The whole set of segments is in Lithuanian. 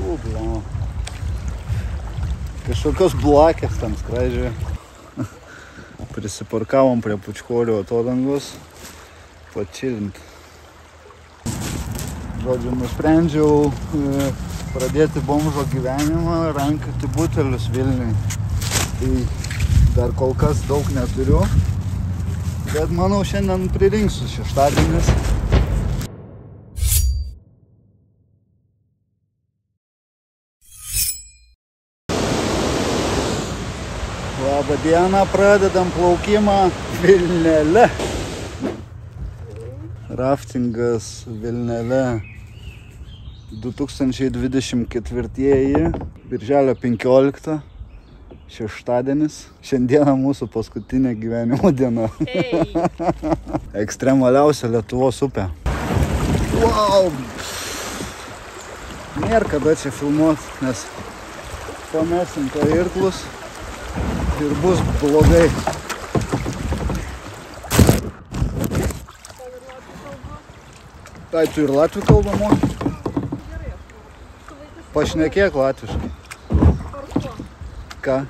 Blau. Kažkokios blakės tam skraidžioja. Prisiparkavom prie Pučkorių atodangos pačilint. Žodžiu, nusprendžiau pradėti bomžo gyvenimą, rankioti butelius Vilniui. Tai dar kol kas daug neturiu, bet manau šiandien pririnksiu šeštadienis. Labą dieną, pradedam plaukimą Vilnele. Raftingas Vilnele 2024, birželio 15, šeštadienis. Šiandieną mūsų paskutinė gyvenimo diena. Ekstremaliausia Lietuvos upė. Wow! Nėra kada čia filmuot, nes pamesim to irklus ir bus blogai. Tai tu ir latvių kalbą moki? Pašnekėk latviškai. Ką?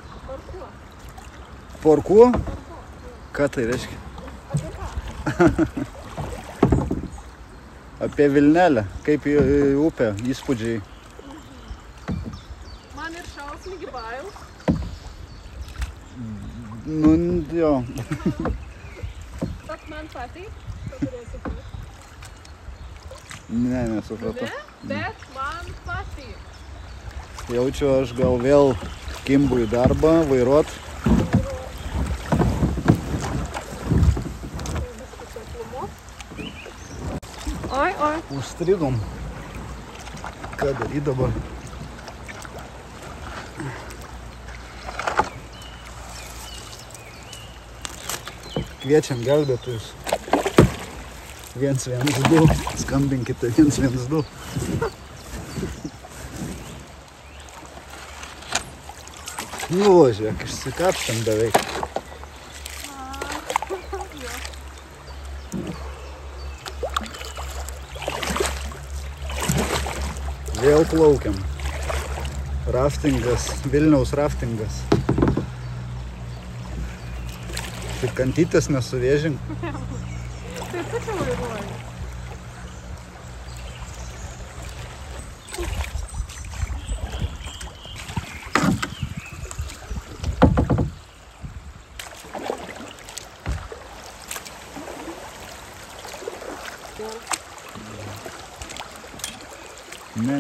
Porkuo? Ką tai reiškia? Apie Vilnelę. Kaip į upę, įspūdžiai. Man ir šausmīgi bail. Nu, jo. Bet man patīk, kad turėsi būti. Ne, nesupratau. Bet man patīk. Jaučiu, aš gal vėl kimbu į darbą, vairuot. Oi, oi. Užstrigom. Ką daryt dabar? Kviečiam gelbėtojus. 112. Skambinkite 112. Nu, žiūrėk, išsikapštėm beveik. Vėl plaukiam. Raftingas, Vilniaus raftingas. Tik kantytės nesuvėžink. Tai tu čia vairuoji.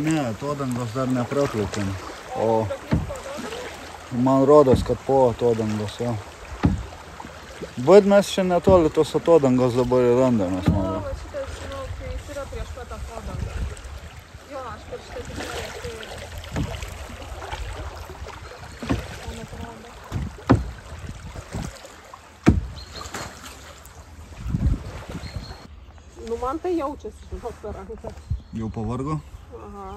Ne, atodangos dar nepraplaukėm. O man rodos, kad po atodangos, jo. Bet mes čia netoli tos atodangos dabar ir randamės, manau. Va šitas, žinau, kai jis yra prieš pat atodangą. Jo, aš per šitą tikrai man atrodo. Nu, man tai jaučiasi, žinau, per ranką. Jau pavargo? Aha.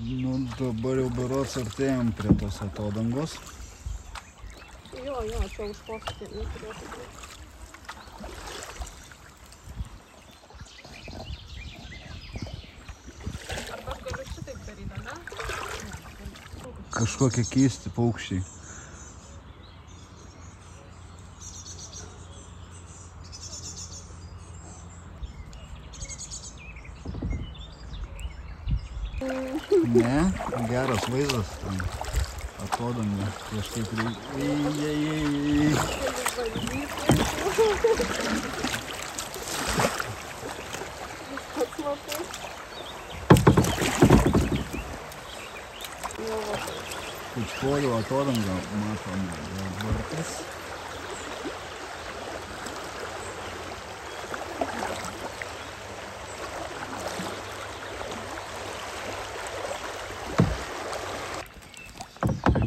Nu, dabar jau berods artėjom prie tos atodangos. Jo, čia už posūkį neturėtų būti. Arba aš galiu šitaip daryti, ne? Kažkokie keisti paukščiai. Ne, geras vaizdas ten. Atodanga, kažkaip reikia. Pučkorių atodanga, matome, vartas.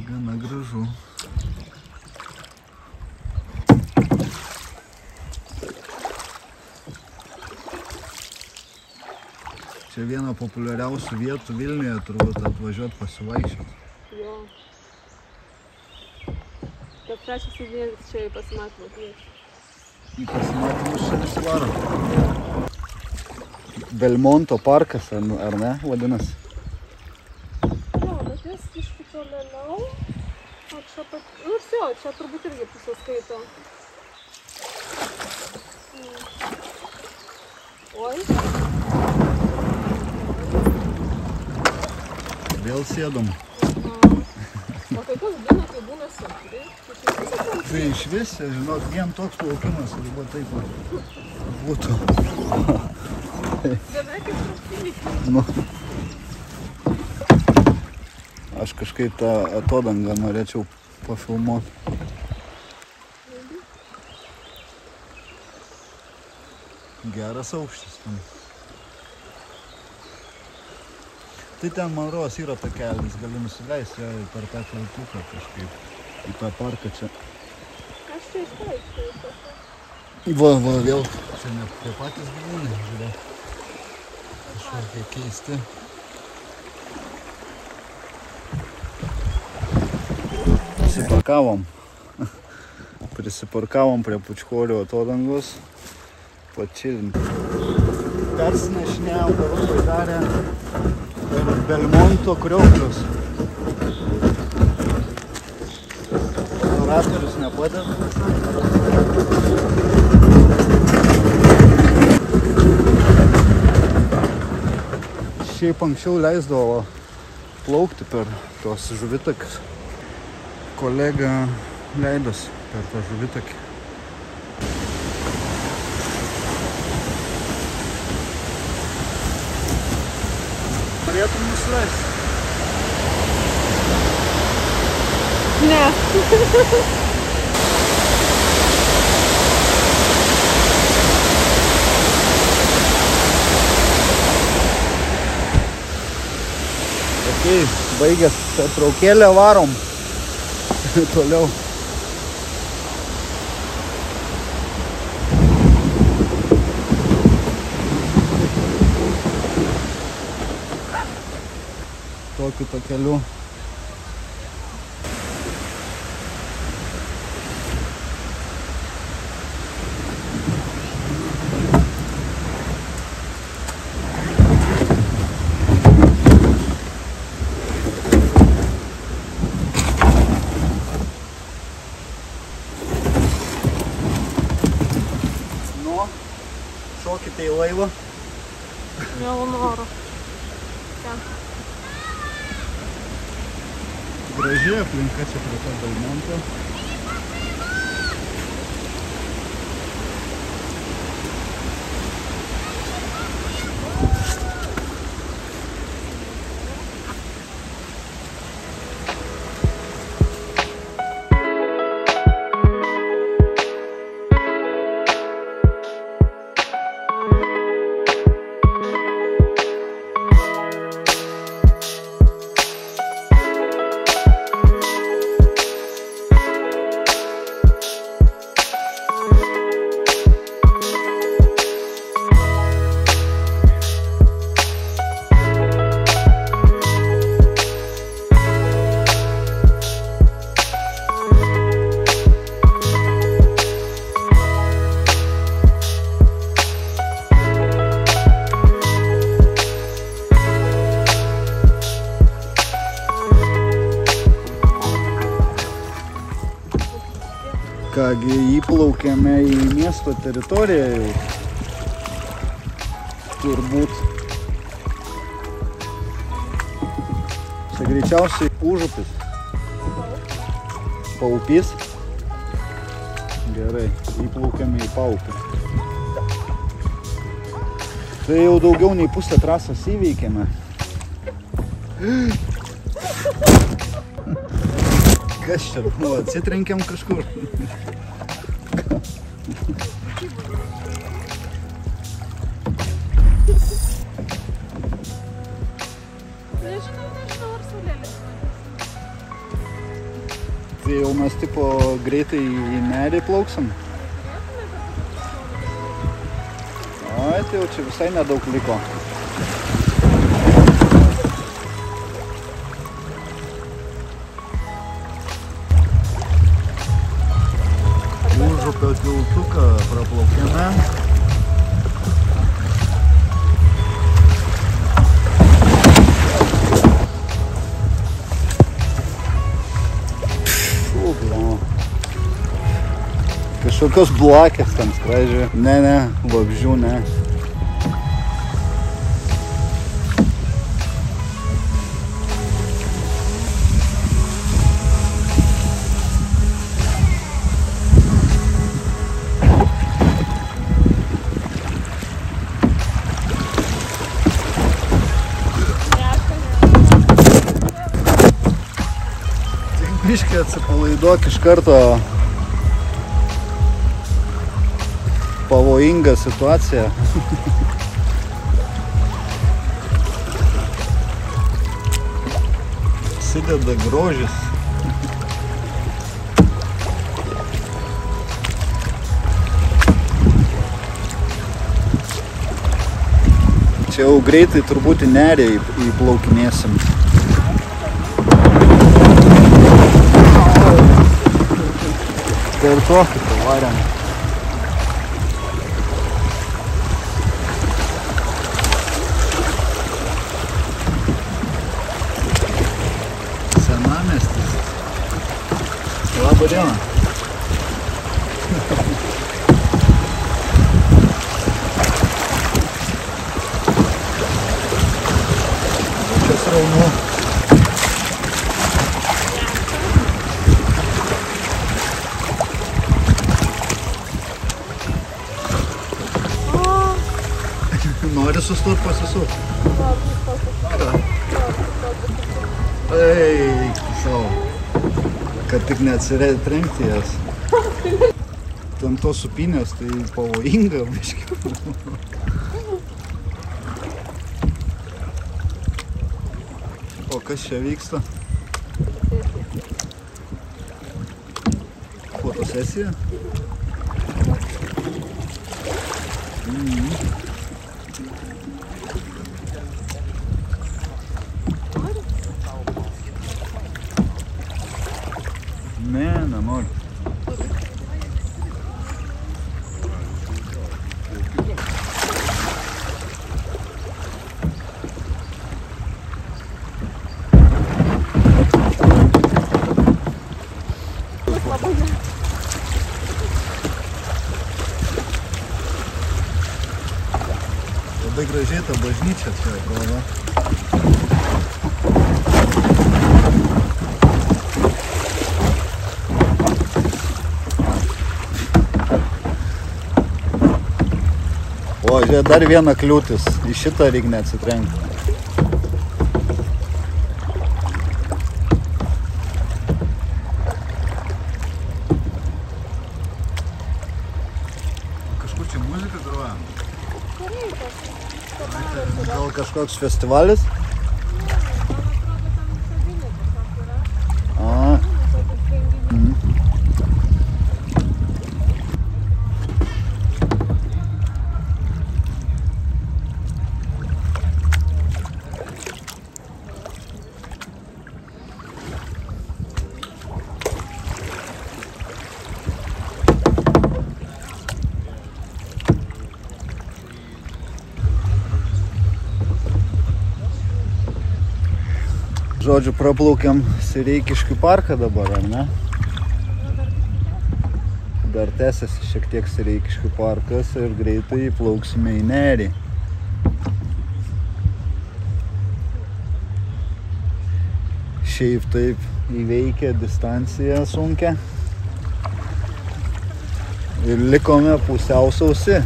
Gana gražu. Čia viena populiariausių vietų Vilniuje turbūt atvažiuot pasivaikščiot. Jo. Kad trečias įdėlis čia į pasimatymą kviečia. Į pasimatymus čia visi varo. Belmonto parkas, ar ne, vadinasi? Jo, bet jis iš tolėliau. O čia pat... Nu, jo, čia turbūt irgi pusę skaito. Oi. Vėl sėdom. O tai kas būna, kai būna sėkri? Tai iš vis, žinok, vien toks plaukimas, arba taip būtų. Beveik kaip trauktinį. Nu. Aš kažkaip tą atodangą norėčiau pafilmuoti. Geras aukštis. Tai ten, man rodos, yra takelis, gali nusileisti per tą tiltuką kažkaip į tą parką čia. Aš čia ištaikščiau. Va, vėl čia ne tie patys gyvūnai, žiūrėk. Kažkokie keisti. Prisiparkavom prie Pučkorių atodangos. Pačilinti. Persinešinėjom, dabar darė Belmonto krioklius. Operatorius nepadeda. Šiaip anksčiau leisdavo plaukti per tuos žuvitakius. Kolega leidosi per tą žuvitakį. Norėtum nusileisti? Ne. Okay, baigęs pertraukėlę, varom toliau. Tokiu takeliu. Šokite į laivą. Vėl noro. Ten. Graži aplinka čia prie to Belmonto. Kągi, įplaukėme į miesto teritoriją jau. Turbūt. Čia greičiausiai užupis. Paupys. Gerai, įplaukėme į Paupį. Tai jau daugiau nei pusę trasos įveikėme. Kas čia buvo? Atsitrenkėm kažkur. Nežinau, ar saulėlės. Tai jau mes tipo greitai į nerį plauksim. Ai, tai jau čia visai nedaug liko. Užupio tiltuką praplaukėme. Kažkokios blakės ten skraidžioja. Ne, vabzdžių ne. Biškį atsipalaiduok iš karto. Pavojinga situacija. Sideda grožis. Čia jau greitai turbūt į nerį įplaukinėsim. Kartokį pavarėm. Senamiestis. Labą dieną. Čia sraunu. Nori sustot pasisut? Eik savo, kad tik neatsitrenkti jas. Ten tos supinės, tai pavojinga biškį. O kas čia vyksta? Fotosesija? Ne, nenoriu. Labai gražiai ta bažnyčia čia atrodo. O, žiūrėk, dar viena kliūtis. Į šitą reikia neatsitrenkti. Kažkur čia muzika groja? Gal kažkoks festivalis? Žodžiu, praplaukiam Sereikiškių parką dabar, ar ne? Dar tęsiasi šiek tiek Sereikiškių parkas ir greitai įplauksime į nerį. Šiaip taip įveikę distanciją sunkę. Ir likome pusiau sausi.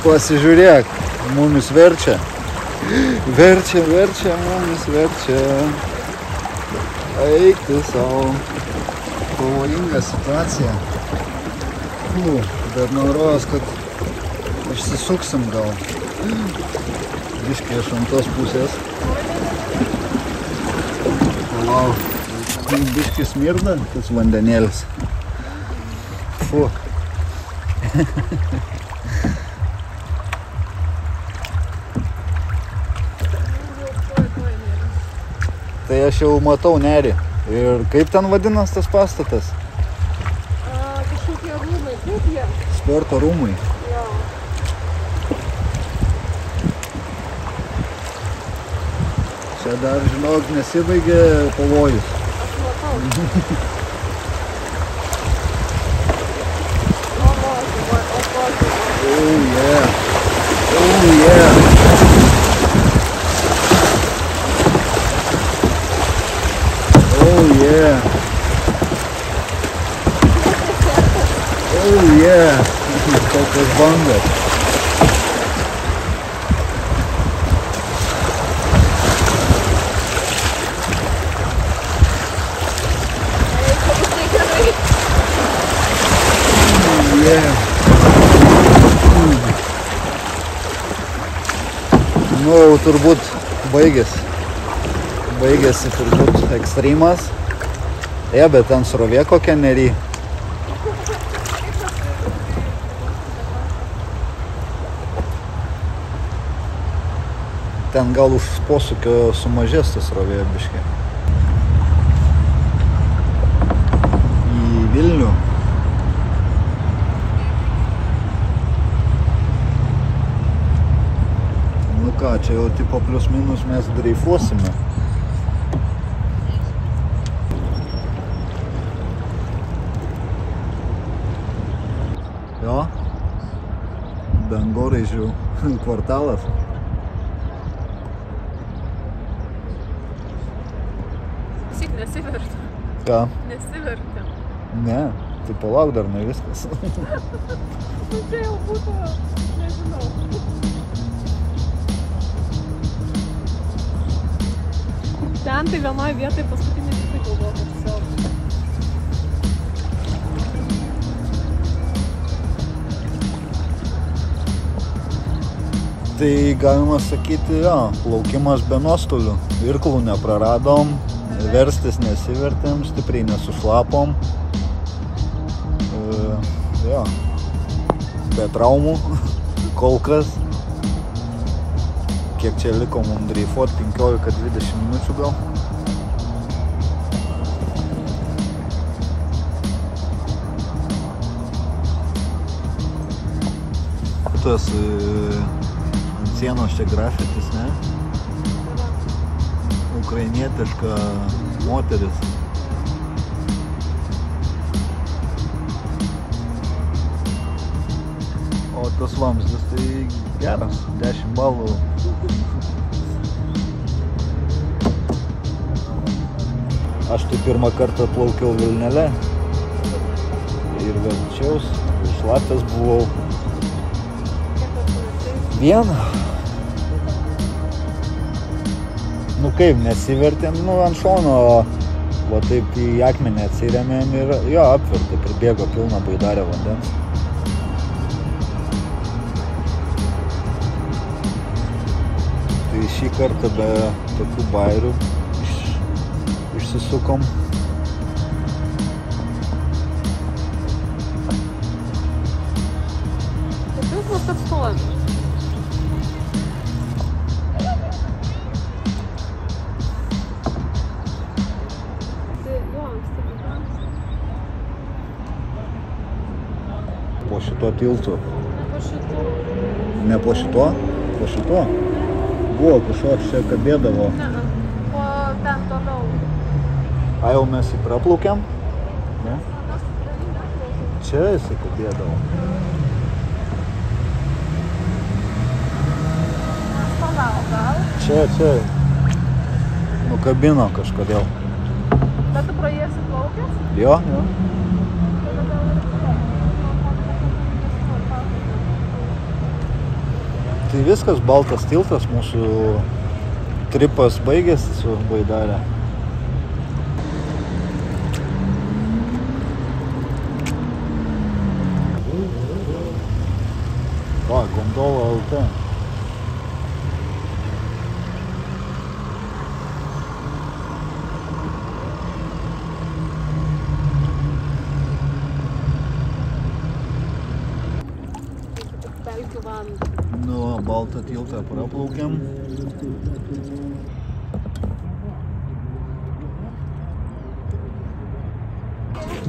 Pasižiūrėk, mumis verčia. Verčia, mumis verčia. Eik tu savo. Pavojinga situacija. Bet man rodos, kad išsisuksim gal. Biškį iš antos pusės. Wow. Biškį smirda tas vandenėlis. Fu. Tai aš jau matau nerį. Ir kaip ten vadinas tas pastatas? Kažkokie rūmai, kaip jie? Sporto rūmai. Jo. Čia dar, žinok, nesibaigė pavojus. Aš matau. Oh yeah. Oh yeah. Oh yeah. Oh yeah. Kokios bangos. Yeah. Nu, turbūt baigėsi turbūt ekstremas. Bet ten srovė kokia nery. Ten gal už posūkio sumažės tas srovė biškį. Į Vilnių. Nu ką, čia jau tipo plius minus mes dreifuosime. Jo, dangoraižių kvartalas. Šiek nesivertė. Ką? Nesivertė. Ne, tai palauk dar ne viskas. Čia jau būtų, nežinau. Ten tai vienoj vietoj paskutinį tikrai galvoju, kad tiesiog. Tai galima sakyti, jo, plaukimas be nuostolių. Irklų nepraradom, verstis nesivertėm, stipriai nesušlapom. Jo, be traumų, kol kas. Kiek čia liko mums dreifuot, 15-20 minučių gal. Tas ant sienos čia grafitis, ne? Ukrainietiška moteris. O tas vamzdis tai geras, 10 balų. Aš tai pirmą kartą plaukiau Vilnele ir verčiaus, šlapęs buvau. Vieną. Nu kaip, nesivertėm, nu ant šono, va taip į akmenį atsirėmėm ir jo, apvertė, pribėgo pilną baidarę vandens. Tai šį kartą be tokių bairių išsisukom. Tai pilsmas apstovi. Po šito tiltu. Ne po šito. Ne po šito? Po šito? Buvo kažkoks čia kabėdavo. Ne, po ten toliau. A jau mes jį praplaukėm? Ne? Čia jisai kabėdavo. Čia. Nukabino kažkodėl. Bet tu pro jį esi plaukęs? Jo. Tai viskas, baltas tiltas, mūsų tripas baigėsi su baidarė. Va, gondola LT. Nu, baltą tiltą praplaukiam.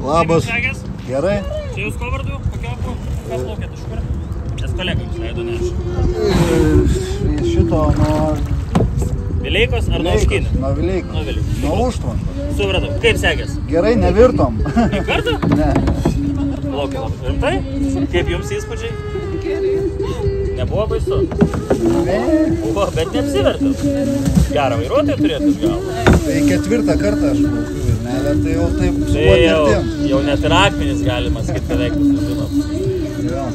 Labas. Gerai? Čia jūs ko vardu? Kokio abu? Ką plaukėt iš kur? Nes kolega jums leido nešti. Šito nuo Vileikos ar nuo Užkinės? Nuo Vileikos. Nuo Vileikos. Nuo užtvankos. Supratau. Kaip sekės? Gerai, nevirtom. Į kartą? Ne. Laukiam. Rimtai? Kaip jums įspūdžiai? Nebuvo baisu? Ne. Buvo, bet neapsivertėt. Gerą vairuotoją turėtum gal. Tai 4 kartą aš plaukiu Vilnelę, tai jau taip su Tai patirtim. jau net ir akmenis galima sakyti, beveik visus žinom. Jo.